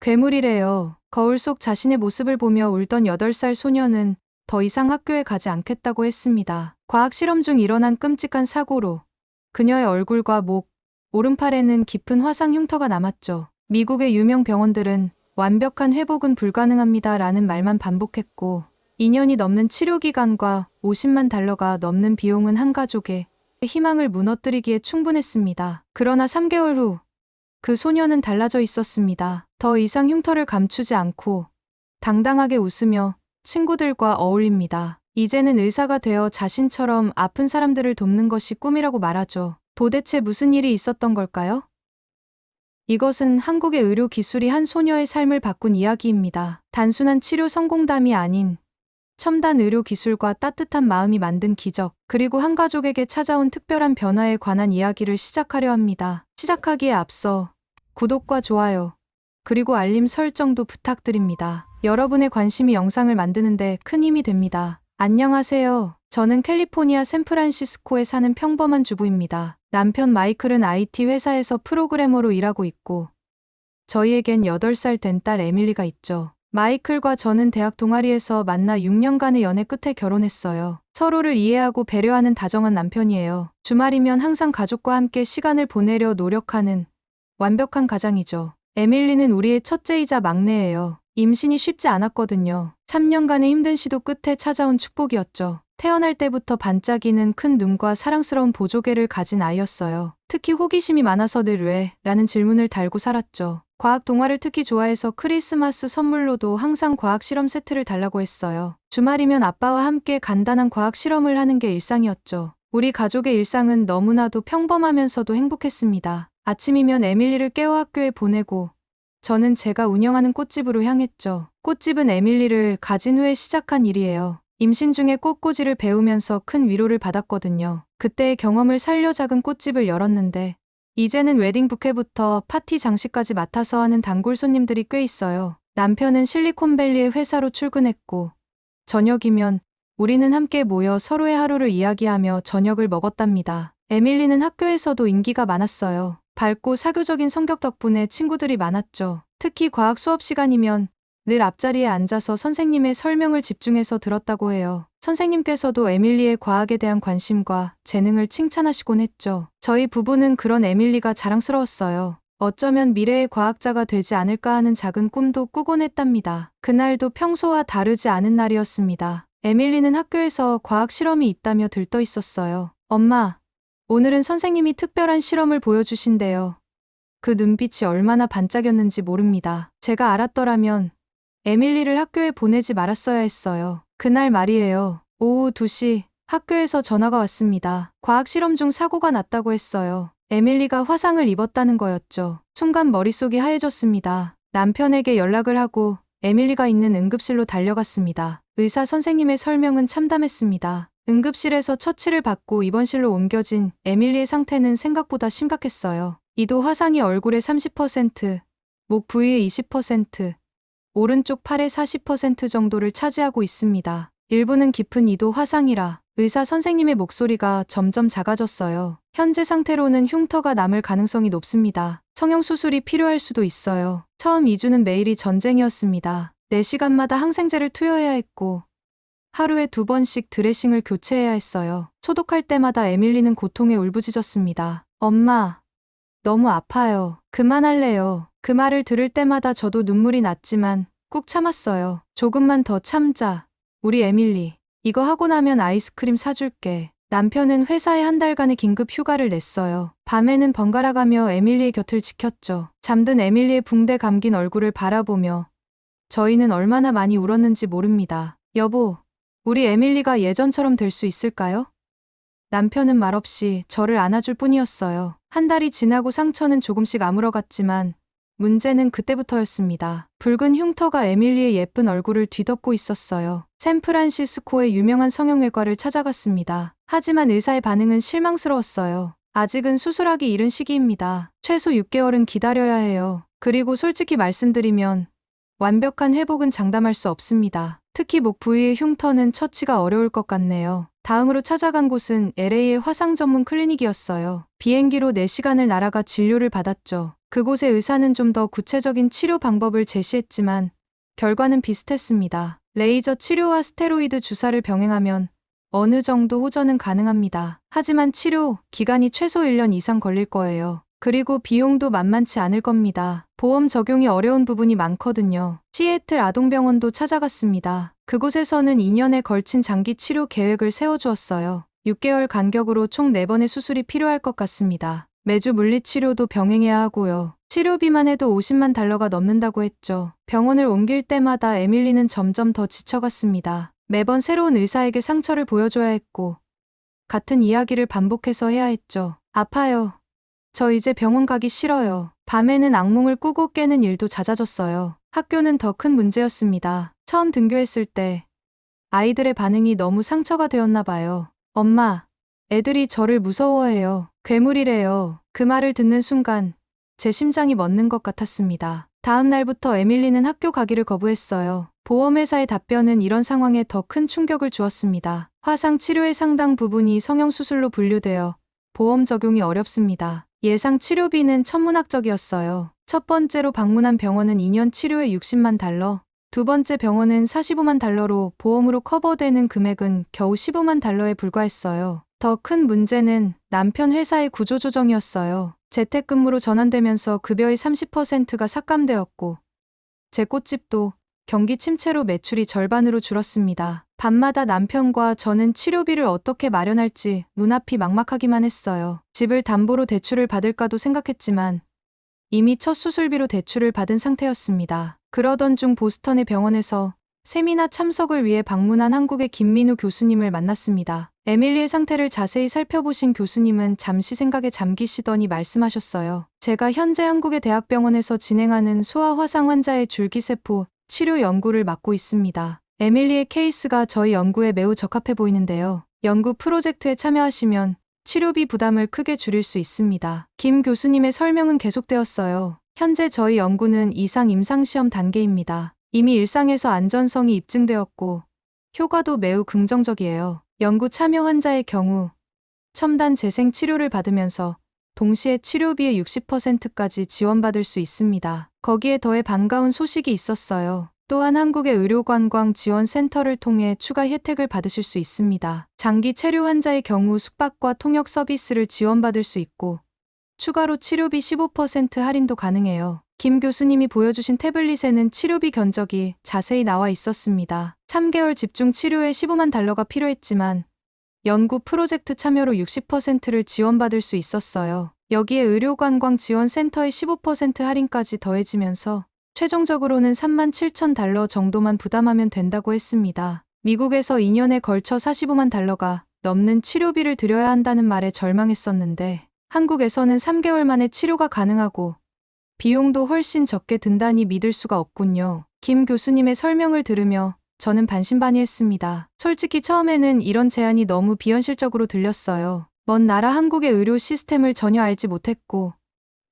괴물이래요. 거울 속 자신의 모습을 보며 울던 8살 소녀는 더 이상 학교에 가지 않겠다고 했습니다. 과학 실험 중 일어난 끔찍한 사고로 그녀의 얼굴과 목, 오른팔에는 깊은 화상 흉터가 남았죠. 미국의 유명 병원들은 완벽한 회복은 불가능합니다 라는 말만 반복했고 2년이 넘는 치료 기간과 50만 달러가 넘는 비용은 한 가족의 희망을 무너뜨리기에 충분했습니다. 그러나 3개월 후 그 소녀는 달라져 있었습니다. 더 이상 흉터를 감추지 않고 당당하게 웃으며 친구들과 어울립니다. 이제는 의사가 되어 자신처럼 아픈 사람들을 돕는 것이 꿈이라고 말하죠. 도대체 무슨 일이 있었던 걸까요? 이것은 한국의 의료 기술이 한 소녀의 삶을 바꾼 이야기입니다. 단순한 치료 성공담이 아닌 첨단 의료 기술과 따뜻한 마음이 만든 기적, 그리고 한 가족에게 찾아온 특별한 변화에 관한 이야기를 시작하려 합니다. 시작하기에 앞서 구독과 좋아요, 그리고 알림 설정도 부탁드립니다. 여러분의 관심이 영상을 만드는데 큰 힘이 됩니다. 안녕하세요. 저는 캘리포니아 샌프란시스코에 사는 평범한 주부입니다. 남편 마이클은 IT 회사에서 프로그래머로 일하고 있고 저희에겐 8살 된 딸 에밀리가 있죠. 마이클과 저는 대학 동아리에서 만나 6년간의 연애 끝에 결혼했어요. 서로를 이해하고 배려하는 다정한 남편이에요. 주말이면 항상 가족과 함께 시간을 보내려 노력하는 완벽한 가장이죠. 에밀리는 우리의 첫째이자 막내예요. 임신이 쉽지 않았거든요. 3년간의 힘든 시도 끝에 찾아온 축복이었죠. 태어날 때부터 반짝이는 큰 눈과 사랑스러운 보조개를 가진 아이였어요. 특히 호기심이 많아서 늘 왜? 라는 질문을 달고 살았죠. 과학 동화를 특히 좋아해서 크리스마스 선물로도 항상 과학 실험 세트를 달라고 했어요. 주말이면 아빠와 함께 간단한 과학 실험을 하는 게 일상이었죠. 우리 가족의 일상은 너무나도 평범하면서도 행복했습니다. 아침이면 에밀리를 깨워 학교에 보내고 저는 제가 운영하는 꽃집으로 향했죠. 꽃집은 에밀리를 가진 후에 시작한 일이에요. 임신 중에 꽃꽂이를 배우면서 큰 위로를 받았거든요. 그때의 경험을 살려 작은 꽃집을 열었는데 이제는 웨딩 부케부터 파티 장식까지 맡아서 하는 단골 손님들이 꽤 있어요. 남편은 실리콘밸리의 회사로 출근했고 저녁이면 우리는 함께 모여 서로의 하루를 이야기하며 저녁을 먹었답니다. 에밀리는 학교에서도 인기가 많았어요. 밝고 사교적인 성격 덕분에 친구들이 많았죠. 특히 과학 수업 시간이면 늘 앞자리에 앉아서 선생님의 설명을 집중해서 들었다고 해요. 선생님께서도 에밀리의 과학에 대한 관심과 재능을 칭찬하시곤 했죠. 저희 부부는 그런 에밀리가 자랑스러웠어요. 어쩌면 미래의 과학자가 되지 않을까 하는 작은 꿈도 꾸곤 했답니다. 그날도 평소와 다르지 않은 날이었습니다. 에밀리는 학교에서 과학 실험이 있다며 들떠 있었어요. 엄마, 오늘은 선생님이 특별한 실험을 보여주신대요. 그 눈빛이 얼마나 반짝였는지 모릅니다. 제가 알았더라면 에밀리를 학교에 보내지 말았어야 했어요. 그날 말이에요. 오후 2시 학교에서 전화가 왔습니다. 과학 실험 중 사고가 났다고 했어요. 에밀리가 화상을 입었다는 거였죠. 순간 머릿속이 하얘졌습니다. 남편에게 연락을 하고 에밀리가 있는 응급실로 달려갔습니다. 의사 선생님의 설명은 참담했습니다. 응급실에서 처치를 받고 입원실로 옮겨진 에밀리의 상태는 생각보다 심각했어요. 이도 화상이 얼굴의 30%, 목 부위의 20%, 오른쪽 팔의 40% 정도를 차지하고 있습니다. 일부는 깊은 이도 화상이라 의사 선생님의 목소리가 점점 작아졌어요. 현재 상태로는 흉터가 남을 가능성이 높습니다. 성형수술이 필요할 수도 있어요. 처음 2주는 매일이 전쟁이었습니다. 4시간마다 항생제를 투여해야 했고 하루에 2번씩 드레싱을 교체해야 했어요. 소독할 때마다 에밀리는 고통에 울부짖었습니다. 엄마, 너무 아파요. 그만할래요. 그 말을 들을 때마다 저도 눈물이 났지만 꾹 참았어요. 조금만 더 참자. 우리 에밀리. 이거 하고 나면 아이스크림 사줄게. 남편은 회사에 한 달간의 긴급 휴가를 냈어요. 밤에는 번갈아가며 에밀리의 곁을 지켰죠. 잠든 에밀리의 붕대 감긴 얼굴을 바라보며 저희는 얼마나 많이 울었는지 모릅니다. 여보, 우리 에밀리가 예전처럼 될 수 있을까요? 남편은 말없이 저를 안아줄 뿐이었어요. 한 달이 지나고 상처는 조금씩 아물어갔지만 문제는 그때부터였습니다. 붉은 흉터가 에밀리의 예쁜 얼굴을 뒤덮고 있었어요. 샌프란시스코의 유명한 성형외과를 찾아갔습니다. 하지만 의사의 반응은 실망스러웠어요. 아직은 수술하기 이른 시기입니다. 최소 6개월은 기다려야 해요. 그리고 솔직히 말씀드리면 완벽한 회복은 장담할 수 없습니다. 특히 목 부위의 흉터는 처치가 어려울 것 같네요. 다음으로 찾아간 곳은 LA의 화상 전문 클리닉이었어요. 비행기로 4시간을 날아가 진료를 받았죠. 그곳의 의사는 좀 더 구체적인 치료 방법을 제시했지만 결과는 비슷했습니다. 레이저 치료와 스테로이드 주사를 병행하면 어느 정도 호전은 가능합니다. 하지만 치료 기간이 최소 1년 이상 걸릴 거예요. 그리고 비용도 만만치 않을 겁니다. 보험 적용이 어려운 부분이 많거든요. 시애틀 아동병원도 찾아갔습니다. 그곳에서는 2년에 걸친 장기 치료 계획을 세워주었어요. 6개월 간격으로 총 4번의 수술이 필요할 것 같습니다. 매주 물리치료도 병행해야 하고요. 치료비만 해도 $50만 넘는다고 했죠. 병원을 옮길 때마다 에밀리는 점점 더 지쳐갔습니다. 매번 새로운 의사에게 상처를 보여줘야 했고 같은 이야기를 반복해서 해야 했죠. 아파요. 저 이제 병원 가기 싫어요. 밤에는 악몽을 꾸고 깨는 일도 잦아졌어요. 학교는 더 큰 문제였습니다. 처음 등교했을 때 아이들의 반응이 너무 상처가 되었나 봐요. 엄마, 애들이 저를 무서워해요. 괴물이래요. 그 말을 듣는 순간 제 심장이 멎는 것 같았습니다. 다음 날부터 에밀리는 학교 가기를 거부했어요. 보험회사의 답변은 이런 상황에 더 큰 충격을 주었습니다. 화상 치료의 상당 부분이 성형수술로 분류되어 보험 적용이 어렵습니다. 예상 치료비는 천문학적이었어요. 첫 번째로 방문한 병원은 2년 치료에 $60만, 두 번째 병원은 $45만 보험으로 커버되는 금액은 겨우 $15만 불과했어요. 더 큰 문제는 남편 회사의 구조조정이었어요. 재택근무로 전환되면서 급여의 30%가 삭감되었고 제 꽃집도 경기 침체로 매출이 절반으로 줄었습니다. 밤마다 남편과 저는 치료비를 어떻게 마련할지 눈앞이 막막하기만 했어요. 집을 담보로 대출을 받을까도 생각했지만 이미 첫 수술비로 대출을 받은 상태였습니다. 그러던 중 보스턴의 병원에서 세미나 참석을 위해 방문한 한국의 김민우 교수님을 만났습니다. 에밀리의 상태를 자세히 살펴보신 교수님은 잠시 생각에 잠기시더니 말씀하셨어요. 제가 현재 한국의 대학병원에서 진행하는 소아 화상 환자의 줄기세포 치료 연구를 맡고 있습니다. 에밀리의 케이스가 저희 연구에 매우 적합해 보이는데요. 연구 프로젝트에 참여하시면 치료비 부담을 크게 줄일 수 있습니다. 김 교수님의 설명은 계속되었어요. 현재 저희 연구는 이상 임상시험 단계입니다. 이미 일상에서 안전성이 입증되었고 효과도 매우 긍정적이에요. 연구 참여 환자의 경우 첨단 재생 치료를 받으면서 동시에 치료비의 60%까지 지원받을 수 있습니다. 거기에 더해 반가운 소식이 있었어요. 또한 한국의 의료관광지원센터를 통해 추가 혜택을 받으실 수 있습니다. 장기 체류 환자의 경우 숙박과 통역 서비스를 지원받을 수 있고 추가로 치료비 15% 할인도 가능해요. 김 교수님이 보여주신 태블릿에는 치료비 견적이 자세히 나와 있었습니다. 3개월 집중 치료에 $15만 필요했지만 연구 프로젝트 참여로 60%를 지원받을 수 있었어요. 여기에 의료관광지원센터의 15% 할인까지 더해지면서 최종적으로는 $37,000 정도만 부담하면 된다고 했습니다. 미국에서 2년에 걸쳐 $45만 넘는 치료비를 들여야 한다는 말에 절망했었는데 한국에서는 3개월 만에 치료가 가능하고 비용도 훨씬 적게 든다니 믿을 수가 없군요. 김 교수님의 설명을 들으며 저는 반신반의했습니다. 솔직히 처음에는 이런 제안이 너무 비현실적으로 들렸어요. 먼 나라 한국의 의료 시스템을 전혀 알지 못했고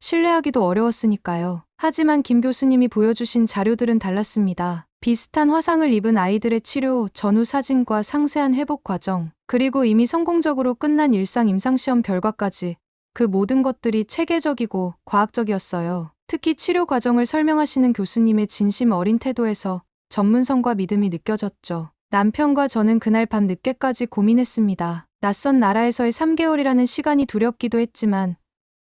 신뢰하기도 어려웠으니까요. 하지만 김 교수님이 보여주신 자료들은 달랐습니다. 비슷한 화상을 입은 아이들의 치료 전후 사진과 상세한 회복 과정, 그리고 이미 성공적으로 끝난 일상 임상시험 결과까지 그 모든 것들이 체계적이고 과학적이었어요. 특히 치료 과정을 설명하시는 교수님의 진심 어린 태도에서 전문성과 믿음이 느껴졌죠. 남편과 저는 그날 밤 늦게까지 고민했습니다. 낯선 나라에서의 3개월이라는 시간이 두렵기도 했지만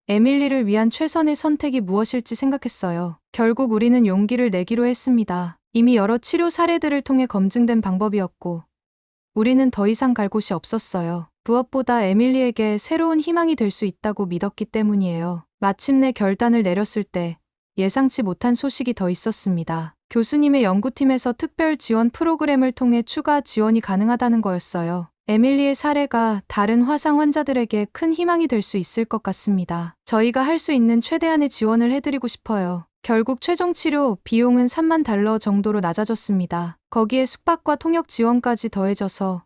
에밀리를 위한 최선의 선택이 무엇일지 생각했어요. 결국 우리는 용기를 내기로 했습니다. 이미 여러 치료 사례들을 통해 검증된 방법이었고 우리는 더 이상 갈 곳이 없었어요. 무엇보다 에밀리에게 새로운 희망이 될 수 있다고 믿었기 때문이에요. 마침내 결단을 내렸을 때 예상치 못한 소식이 더 있었습니다. 교수님의 연구팀에서 특별 지원 프로그램을 통해 추가 지원이 가능하다는 거였어요. 에밀리의 사례가 다른 화상 환자들에게 큰 희망이 될 수 있을 것 같습니다. 저희가 할 수 있는 최대한의 지원을 해드리고 싶어요. 결국 최종 치료 비용은 $3만 정도로 낮아졌습니다. 거기에 숙박과 통역 지원까지 더해져서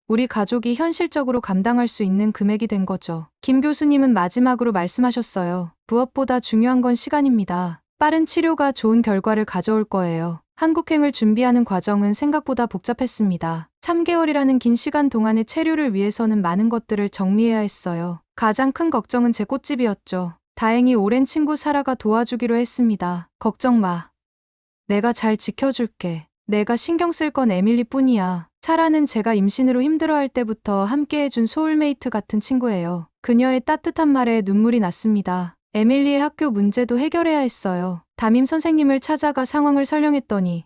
우리 가족이 현실적으로 감당할 수 있는 금액이 된 거죠. 김 교수님은 마지막으로 말씀하셨어요. 무엇보다 중요한 건 시간입니다. 빠른 치료가 좋은 결과를 가져올 거예요. 한국행을 준비하는 과정은 생각보다 복잡했습니다. 3개월이라는 긴 시간 동안의 체류를 위해서는 많은 것들을 정리해야 했어요. 가장 큰 걱정은 제 꽃집이었죠. 다행히 오랜 친구 사라가 도와주기로 했습니다. 걱정 마. 내가 잘 지켜줄게. 내가 신경 쓸 건 에밀리 뿐이야. 사라는 제가 임신으로 힘들어할 때부터 함께해준 소울메이트 같은 친구예요. 그녀의 따뜻한 말에 눈물이 났습니다. 에밀리의 학교 문제도 해결해야 했어요. 담임 선생님을 찾아가 상황을 설명했더니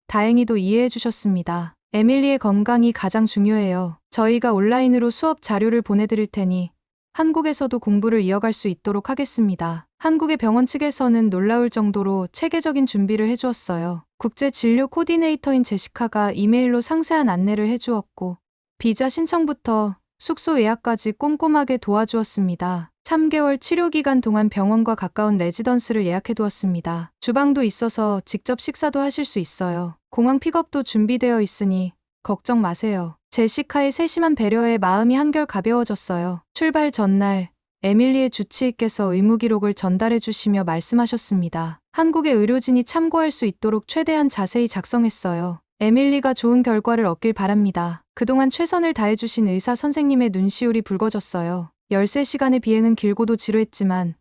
다행히도 이해해 주셨습니다. 에밀리의 건강이 가장 중요해요. 저희가 온라인으로 수업 자료를 보내드릴 테니 한국에서도 공부를 이어갈 수 있도록 하겠습니다. 한국의 병원 측에서는 놀라울 정도로 체계적인 준비를 해주었어요. 국제 진료 코디네이터인 제시카가 이메일로 상세한 안내를 해주었고 비자 신청부터 숙소 예약까지 꼼꼼하게 도와주었습니다. 3개월 치료 기간 동안 병원과 가까운 레지던스를 예약해두었습니다. 주방도 있어서 직접 식사도 하실 수 있어요. 공항 픽업도 준비되어 있으니 걱정 마세요. 제시카의 세심한 배려에 마음이 한결 가벼워졌어요. 출발 전날 에밀리의 주치의께서 의무 기록을 전달해 주시며 말씀하셨습니다. 한국의 의료진이 참고할 수 있도록 최대한 자세히 작성했어요. 에밀리가 좋은 결과를 얻길 바랍니다. 그동안 최선을 다해주신 의사 선생님의 눈시울이 붉어졌어요. 13시간의 비행은 길고도 지루했지만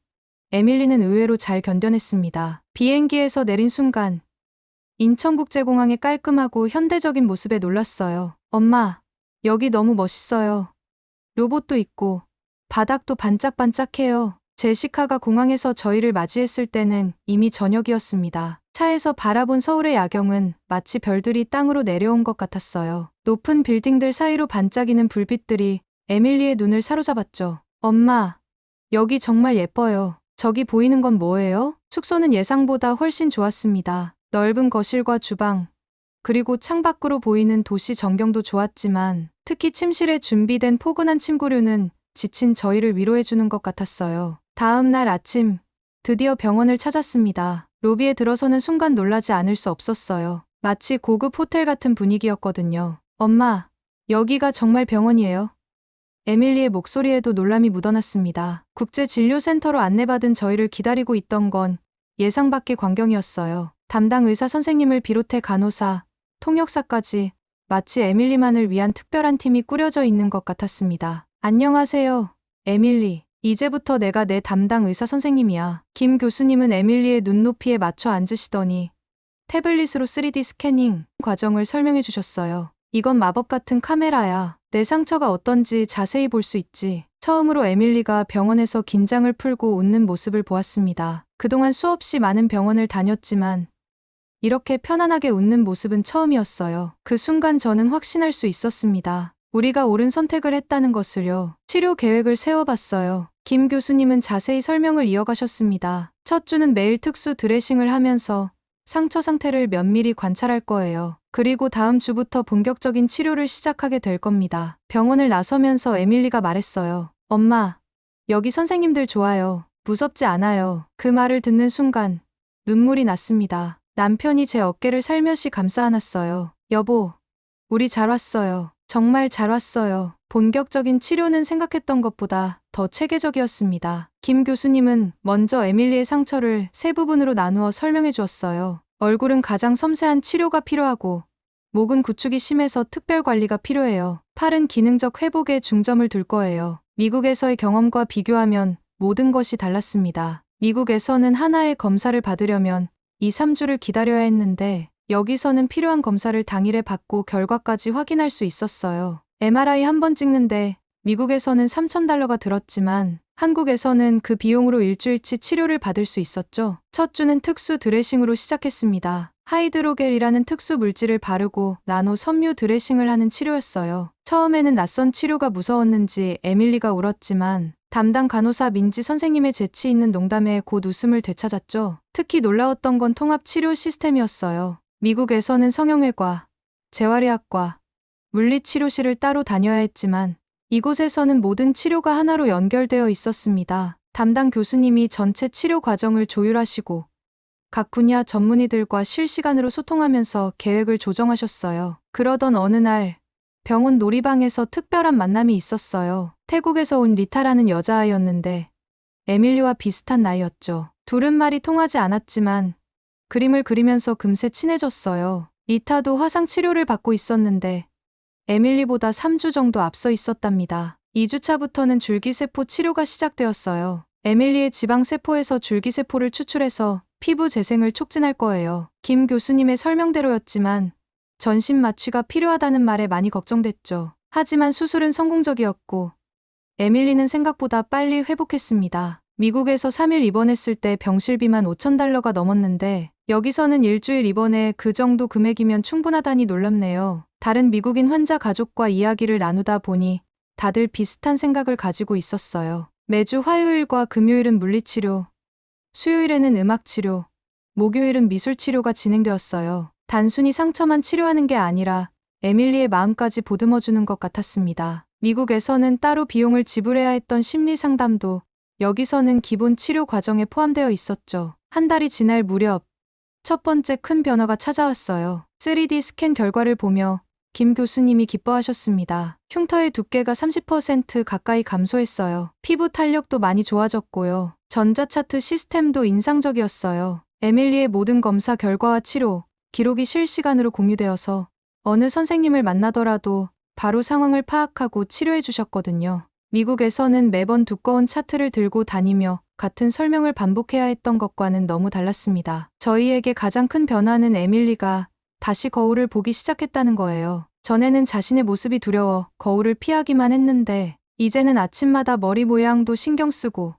에밀리는 의외로 잘 견뎌냈습니다. 비행기에서 내린 순간 인천국제공항의 깔끔하고 현대적인 모습에 놀랐어요. 엄마, 여기 너무 멋있어요. 로봇도 있고 바닥도 반짝반짝해요. 제시카가 공항에서 저희를 맞이했을 때는 이미 저녁이었습니다. 차에서 바라본 서울의 야경은 마치 별들이 땅으로 내려온 것 같았어요. 높은 빌딩들 사이로 반짝이는 불빛들이 에밀리의 눈을 사로잡았죠. 엄마, 여기 정말 예뻐요. 저기 보이는 건 뭐예요? 숙소는 예상보다 훨씬 좋았습니다. 넓은 거실과 주방, 그리고 창밖으로 보이는 도시 전경도 좋았지만 특히 침실에 준비된 포근한 침구류는 지친 저희를 위로해주는 것 같았어요. 다음 날 아침, 드디어 병원을 찾았습니다. 로비에 들어서는 순간 놀라지 않을 수 없었어요. 마치 고급 호텔 같은 분위기였거든요. 엄마, 여기가 정말 병원이에요? 에밀리의 목소리에도 놀람이 묻어났습니다. 국제진료센터로 안내받은 저희를 기다리고 있던 건 예상 밖의 광경이었어요. 담당 의사 선생님을 비롯해 간호사, 통역사까지 마치 에밀리만을 위한 특별한 팀이 꾸려져 있는 것 같았습니다. 안녕하세요, 에밀리. 이제부터 내가 내 담당 의사 선생님이야. 김 교수님은 에밀리의 눈높이에 맞춰 앉으시더니 태블릿으로 3D 스캐닝 과정을 설명해 주셨어요. 이건 마법 같은 카메라야. 내 상처가 어떤지 자세히 볼 수 있지. 처음으로 에밀리가 병원에서 긴장을 풀고 웃는 모습을 보았습니다. 그동안 수없이 많은 병원을 다녔지만 이렇게 편안하게 웃는 모습은 처음이었어요. 그 순간 저는 확신할 수 있었습니다. 우리가 옳은 선택을 했다는 것을요. 치료 계획을 세워봤어요. 김 교수님은 자세히 설명을 이어가셨습니다. 첫 주는 매일 특수 드레싱을 하면서 상처 상태를 면밀히 관찰할 거예요. 그리고 다음 주부터 본격적인 치료를 시작하게 될 겁니다. 병원을 나서면서 에밀리가 말했어요. 엄마, 여기 선생님들 좋아요. 무섭지 않아요. 그 말을 듣는 순간 눈물이 났습니다. 남편이 제 어깨를 살며시 감싸 안았어요. 여보, 우리 잘 왔어요. 정말 잘 왔어요. 본격적인 치료는 생각했던 것보다 더 체계적이었습니다. 김 교수님은 먼저 에밀리의 상처를 세 부분으로 나누어 설명해 주었어요. 얼굴은 가장 섬세한 치료가 필요하고 목은 구축이 심해서 특별 관리가 필요해요. 팔은 기능적 회복에 중점을 둘 거예요. 미국에서의 경험과 비교하면 모든 것이 달랐습니다. 미국에서는 하나의 검사를 받으려면 2, 3주를 기다려야 했는데 여기서는 필요한 검사를 당일에 받고 결과까지 확인할 수 있었어요. MRI 한 번 찍는데 미국에서는 $3,000가 들었지만 한국에서는 그 비용으로 일주일치 치료를 받을 수 있었죠. 첫 주는 특수 드레싱으로 시작했습니다. 하이드로겔이라는 특수 물질을 바르고 나노 섬유 드레싱을 하는 치료였어요. 처음에는 낯선 치료가 무서웠는지 에밀리가 울었지만 담당 간호사 민지 선생님의 재치 있는 농담에 곧 웃음을 되찾았죠. 특히 놀라웠던 건 통합 치료 시스템이었어요. 미국에서는 성형외과, 재활의학과, 물리치료실을 따로 다녀야 했지만 이곳에서는 모든 치료가 하나로 연결되어 있었습니다. 담당 교수님이 전체 치료 과정을 조율하시고 각 분야 전문의들과 실시간으로 소통하면서 계획을 조정하셨어요. 그러던 어느 날 병원 놀이방에서 특별한 만남이 있었어요. 태국에서 온 리타라는 여자아이였는데 에밀리와 비슷한 나이였죠. 둘은 말이 통하지 않았지만 그림을 그리면서 금세 친해졌어요. 리타도 화상 치료를 받고 있었는데 에밀리보다 3주 정도 앞서 있었답니다. 2주차부터는 줄기세포 치료가 시작되었어요. 에밀리의 지방세포에서 줄기세포를 추출해서 피부 재생을 촉진할 거예요. 김 교수님의 설명대로였지만 전신 마취가 필요하다는 말에 많이 걱정됐죠. 하지만 수술은 성공적이었고 에밀리는 생각보다 빨리 회복했습니다. 미국에서 3일 입원했을 때 병실비만 $5,000가 넘었는데 여기서는 일주일 입원에 그 정도 금액이면 충분하다니 놀랍네요. 다른 미국인 환자 가족과 이야기를 나누다 보니 다들 비슷한 생각을 가지고 있었어요. 매주 화요일과 금요일은 물리치료, 수요일에는 음악치료, 목요일은 미술치료가 진행되었어요. 단순히 상처만 치료하는 게 아니라 에밀리의 마음까지 보듬어주는 것 같았습니다. 미국에서는 따로 비용을 지불해야 했던 심리 상담도 여기서는 기본 치료 과정에 포함되어 있었죠. 한 달이 지날 무렵 첫 번째 큰 변화가 찾아왔어요. 3D 스캔 결과를 보며 김 교수님이 기뻐하셨습니다. 흉터의 두께가 30% 가까이 감소했어요. 피부 탄력도 많이 좋아졌고요. 전자차트 시스템도 인상적이었어요. 에밀리의 모든 검사 결과와 치료 기록이 실시간으로 공유되어서 어느 선생님을 만나더라도 바로 상황을 파악하고 치료해 주셨거든요. 미국에서는 매번 두꺼운 차트를 들고 다니며 같은 설명을 반복해야 했던 것과는 너무 달랐습니다. 저희에게 가장 큰 변화는 에밀리가 다시 거울을 보기 시작했다는 거예요. 전에는 자신의 모습이 두려워 거울을 피하기만 했는데 이제는 아침마다 머리 모양도 신경 쓰고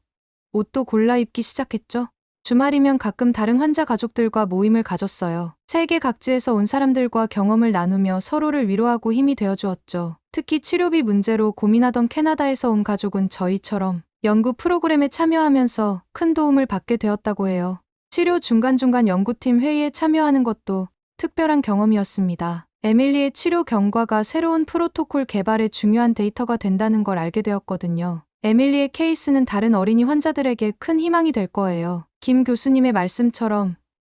옷도 골라 입기 시작했죠. 주말이면 가끔 다른 환자 가족들과 모임을 가졌어요. 세계 각지에서 온 사람들과 경험을 나누며 서로를 위로하고 힘이 되어주었죠. 특히 치료비 문제로 고민하던 캐나다에서 온 가족은 저희처럼 연구 프로그램에 참여하면서 큰 도움을 받게 되었다고 해요. 치료 중간중간 연구팀 회의에 참여하는 것도 특별한 경험이었습니다. 에밀리의 치료 경과가 새로운 프로토콜 개발에 중요한 데이터가 된다는 걸 알게 되었거든요. 에밀리의 케이스는 다른 어린이 환자들에게 큰 희망이 될 거예요. 김 교수님의 말씀처럼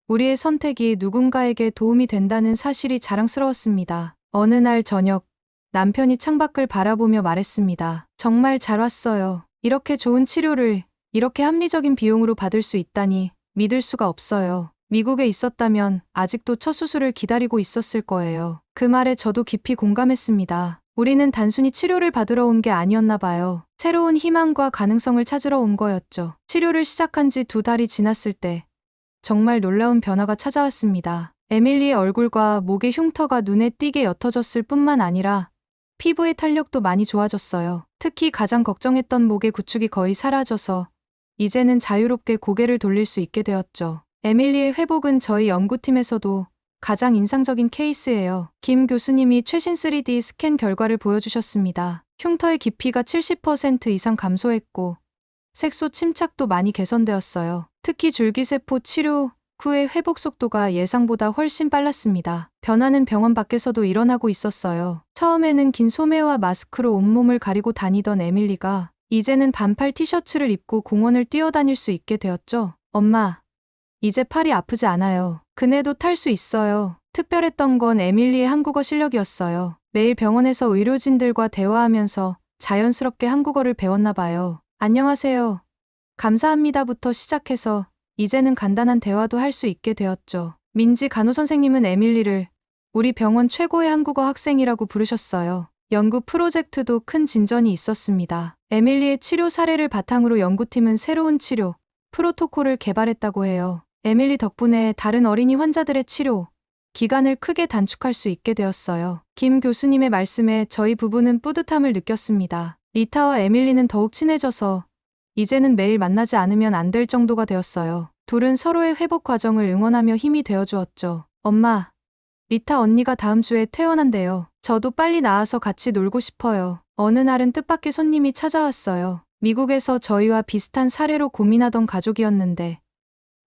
우리의 선택이 누군가에게 도움이 된다는 사실이 자랑스러웠습니다. 어느 날 저녁 남편이 창밖을 바라보며 말했습니다. 정말 잘 왔어요. 이렇게 좋은 치료를 이렇게 합리적인 비용으로 받을 수 있다니 믿을 수가 없어요. 미국에 있었다면 아직도 첫 수술을 기다리고 있었을 거예요. 그 말에 저도 깊이 공감했습니다. 우리는 단순히 치료를 받으러 온 게 아니었나 봐요. 새로운 희망과 가능성을 찾으러 온 거였죠. 치료를 시작한 지 2달이 지났을 때 정말 놀라운 변화가 찾아왔습니다. 에밀리의 얼굴과 목의 흉터가 눈에 띄게 옅어졌을 뿐만 아니라 피부의 탄력도 많이 좋아졌어요. 특히 가장 걱정했던 목의 구축이 거의 사라져서 이제는 자유롭게 고개를 돌릴 수 있게 되었죠. 에밀리의 회복은 저희 연구팀에서도 가장 인상적인 케이스예요. 김 교수님이 최신 3D 스캔 결과를 보여주셨습니다. 흉터의 깊이가 70% 이상 감소했고 색소 침착도 많이 개선되었어요. 특히 줄기세포 치료 후의 회복 속도가 예상보다 훨씬 빨랐습니다. 변화는 병원 밖에서도 일어나고 있었어요. 처음에는 긴 소매와 마스크로 온몸을 가리고 다니던 에밀리가 이제는 반팔 티셔츠를 입고 공원을 뛰어다닐 수 있게 되었죠. 엄마, 이제 팔이 아프지 않아요. 그네도 탈 수 있어요. 특별했던 건 에밀리의 한국어 실력이었어요. 매일 병원에서 의료진들과 대화하면서 자연스럽게 한국어를 배웠나 봐요. 안녕하세요. 감사합니다부터 시작해서 이제는 간단한 대화도 할 수 있게 되었죠. 민지 간호선생님은 에밀리를 우리 병원 최고의 한국어 학생이라고 부르셨어요. 연구 프로젝트도 큰 진전이 있었습니다. 에밀리의 치료 사례를 바탕으로 연구팀은 새로운 치료 프로토콜을 개발했다고 해요. 에밀리 덕분에 다른 어린이 환자들의 치료 기간을 크게 단축할 수 있게 되었어요. 김 교수님의 말씀에 저희 부부는 뿌듯함을 느꼈습니다. 리타와 에밀리는 더욱 친해져서 이제는 매일 만나지 않으면 안 될 정도가 되었어요. 둘은 서로의 회복 과정을 응원하며 힘이 되어주었죠. 엄마, 리타 언니가 다음 주에 퇴원한대요. 저도 빨리 나와서 같이 놀고 싶어요. 어느 날은 뜻밖의 손님이 찾아왔어요. 미국에서 저희와 비슷한 사례로 고민하던 가족이었는데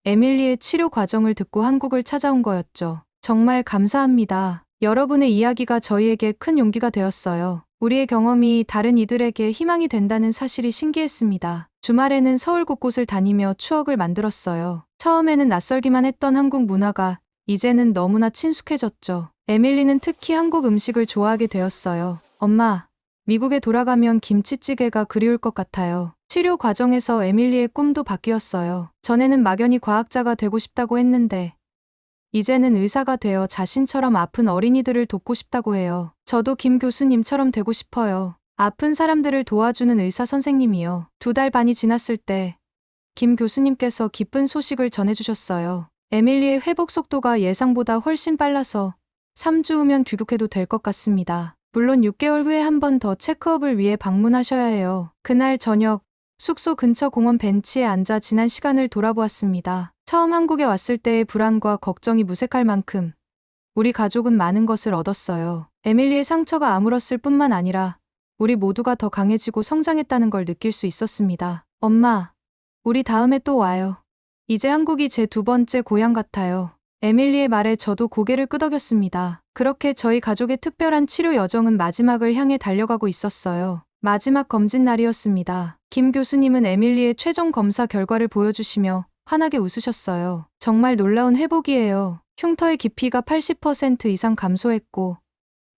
에밀리의 치료 과정을 듣고 한국을 찾아온 거였죠. 정말 감사합니다. 여러분의 이야기가 저희에게 큰 용기가 되었어요. 우리의 경험이 다른 이들에게 희망이 된다는 사실이 신기했습니다. 주말에는 서울 곳곳을 다니며 추억을 만들었어요. 처음에는 낯설기만 했던 한국 문화가 이제는 너무나 친숙해졌죠. 에밀리는 특히 한국 음식을 좋아하게 되었어요. 엄마, 미국에 돌아가면 김치찌개가 그리울 것 같아요. 치료 과정에서 에밀리의 꿈도 바뀌었어요. 전에는 막연히 과학자가 되고 싶다고 했는데 이제는 의사가 되어 자신처럼 아픈 어린이들을 돕고 싶다고 해요. 저도 김 교수님처럼 되고 싶어요. 아픈 사람들을 도와주는 의사 선생님이요. 2달 반이 지났을 때 김 교수님께서 기쁜 소식을 전해주셨어요. 에밀리의 회복 속도가 예상보다 훨씬 빨라서 3주 후면 귀국해도 될 것 같습니다. 물론 6개월 후에 한 번 더 체크업을 위해 방문하셔야 해요. 그날 저녁 숙소 근처 공원 벤치에 앉아 지난 시간을 돌아보았습니다. 처음 한국에 왔을 때의 불안과 걱정이 무색할 만큼 우리 가족은 많은 것을 얻었어요. 에밀리의 상처가 아물었을 뿐만 아니라 우리 모두가 더 강해지고 성장했다는 걸 느낄 수 있었습니다. 엄마, 우리 다음에 또 와요. 이제 한국이 제 두 번째 고향 같아요. 에밀리의 말에 저도 고개를 끄덕였습니다. 그렇게 저희 가족의 특별한 치료 여정은 마지막을 향해 달려가고 있었어요. 마지막 검진 날이었습니다. 김 교수님은 에밀리의 최종 검사 결과를 보여주시며 환하게 웃으셨어요. 정말 놀라운 회복이에요. 흉터의 깊이가 80% 이상 감소했고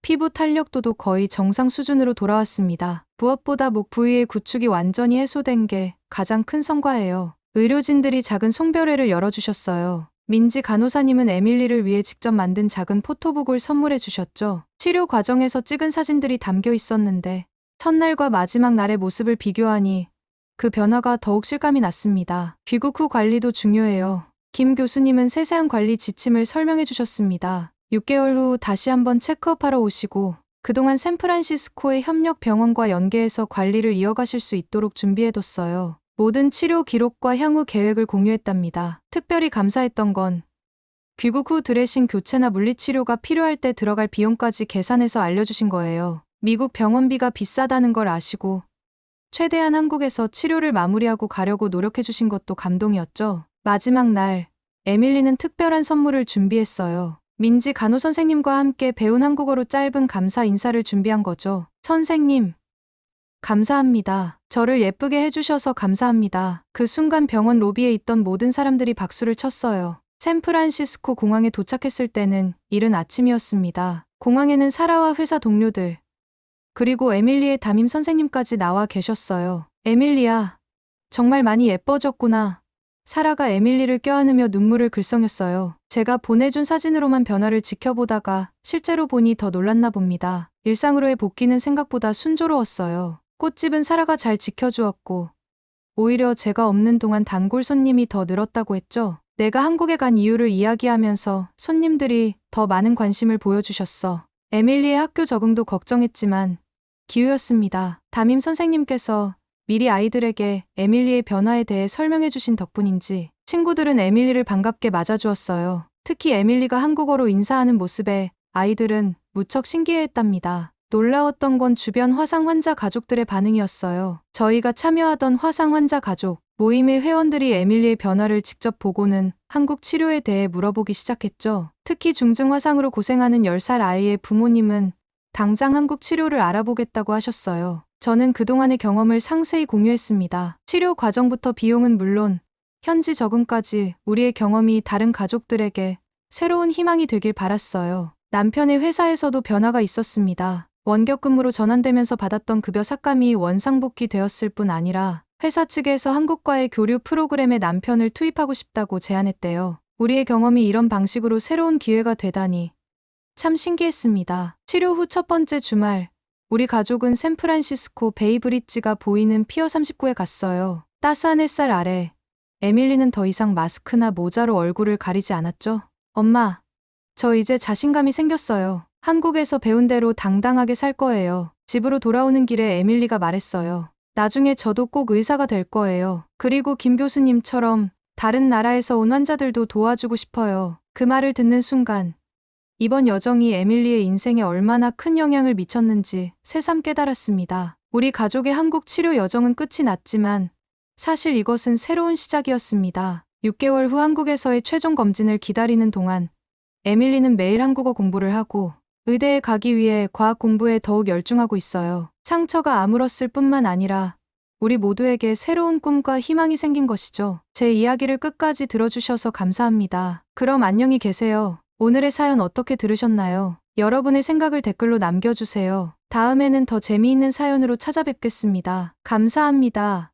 피부 탄력도도 거의 정상 수준으로 돌아왔습니다. 무엇보다 목 부위의 구축이 완전히 해소된 게 가장 큰 성과예요. 의료진들이 작은 송별회를 열어주셨어요. 민지 간호사님은 에밀리를 위해 직접 만든 작은 포토북을 선물해 주셨죠. 치료 과정에서 찍은 사진들이 담겨 있었는데 첫날과 마지막 날의 모습을 비교하니 그 변화가 더욱 실감이 났습니다. 귀국 후 관리도 중요해요. 김 교수님은 세세한 관리 지침을 설명해 주셨습니다. 6개월 후 다시 한번 체크업하러 오시고 그동안 샌프란시스코의 협력 병원과 연계해서 관리를 이어가실 수 있도록 준비해뒀어요. 모든 치료 기록과 향후 계획을 공유했답니다. 특별히 감사했던 건 귀국 후 드레싱 교체나 물리치료가 필요할 때 들어갈 비용까지 계산해서 알려주신 거예요. 미국 병원비가 비싸다는 걸 아시고 최대한 한국에서 치료를 마무리하고 가려고 노력해주신 것도 감동이었죠. 마지막 날, 에밀리는 특별한 선물을 준비했어요. 민지 간호 선생님과 함께 배운 한국어로 짧은 감사 인사를 준비한 거죠. 선생님, 감사합니다. 저를 예쁘게 해주셔서 감사합니다. 그 순간 병원 로비에 있던 모든 사람들이 박수를 쳤어요. 샌프란시스코 공항에 도착했을 때는 이른 아침이었습니다. 공항에는 사라와 회사 동료들, 그리고 에밀리의 담임 선생님까지 나와 계셨어요. 에밀리야, 정말 많이 예뻐졌구나. 사라가 에밀리를 껴안으며 눈물을 글썽였어요. 제가 보내준 사진으로만 변화를 지켜보다가 실제로 보니 더 놀랐나 봅니다. 일상으로의 복귀는 생각보다 순조로웠어요. 꽃집은 사라가 잘 지켜주었고 오히려 제가 없는 동안 단골 손님이 더 늘었다고 했죠. 내가 한국에 간 이유를 이야기하면서 손님들이 더 많은 관심을 보여주셨어. 에밀리의 학교 적응도 걱정했지만 기우였습니다. 담임 선생님께서 미리 아이들에게 에밀리의 변화에 대해 설명해 주신 덕분인지 친구들은 에밀리를 반갑게 맞아주었어요. 특히 에밀리가 한국어로 인사하는 모습에 아이들은 무척 신기해했답니다. 놀라웠던 건 주변 화상 환자 가족들의 반응이었어요. 저희가 참여하던 화상 환자 가족 모임의 회원들이 에밀리의 변화를 직접 보고는 한국 치료에 대해 물어보기 시작했죠. 특히 중증 화상으로 고생하는 10살 아이의 부모님은 당장 한국 치료를 알아보겠다고 하셨어요. 저는 그동안의 경험을 상세히 공유했습니다. 치료 과정부터 비용은 물론 현지 적응까지 우리의 경험이 다른 가족들에게 새로운 희망이 되길 바랐어요. 남편의 회사에서도 변화가 있었습니다. 원격 근무로 전환되면서 받았던 급여 삭감이 원상복귀 되었을 뿐 아니라 회사 측에서 한국과의 교류 프로그램에 남편을 투입하고 싶다고 제안했대요. 우리의 경험이 이런 방식으로 새로운 기회가 되다니 참 신기했습니다. 치료 후 첫 번째 주말, 우리 가족은 샌프란시스코 베이브리지가 보이는 피어 39에 갔어요. 따스한 햇살 아래 에밀리는 더 이상 마스크나 모자로 얼굴을 가리지 않았죠. 엄마, 저 이제 자신감이 생겼어요. 한국에서 배운 대로 당당하게 살 거예요. 집으로 돌아오는 길에 에밀리가 말했어요. 나중에 저도 꼭 의사가 될 거예요. 그리고 김 교수님처럼 다른 나라에서 온 환자들도 도와주고 싶어요. 그 말을 듣는 순간 이번 여정이 에밀리의 인생에 얼마나 큰 영향을 미쳤는지 새삼 깨달았습니다. 우리 가족의 한국 치료 여정은 끝이 났지만 사실 이것은 새로운 시작이었습니다. 6개월 후 한국에서의 최종 검진을 기다리는 동안 에밀리는 매일 한국어 공부를 하고 의대에 가기 위해 과학 공부에 더욱 열중하고 있어요. 상처가 아물었을 뿐만 아니라 우리 모두에게 새로운 꿈과 희망이 생긴 것이죠. 제 이야기를 끝까지 들어주셔서 감사합니다. 그럼 안녕히 계세요. 오늘의 사연 어떻게 들으셨나요? 여러분의 생각을 댓글로 남겨주세요. 다음에는 더 재미있는 사연으로 찾아뵙겠습니다. 감사합니다.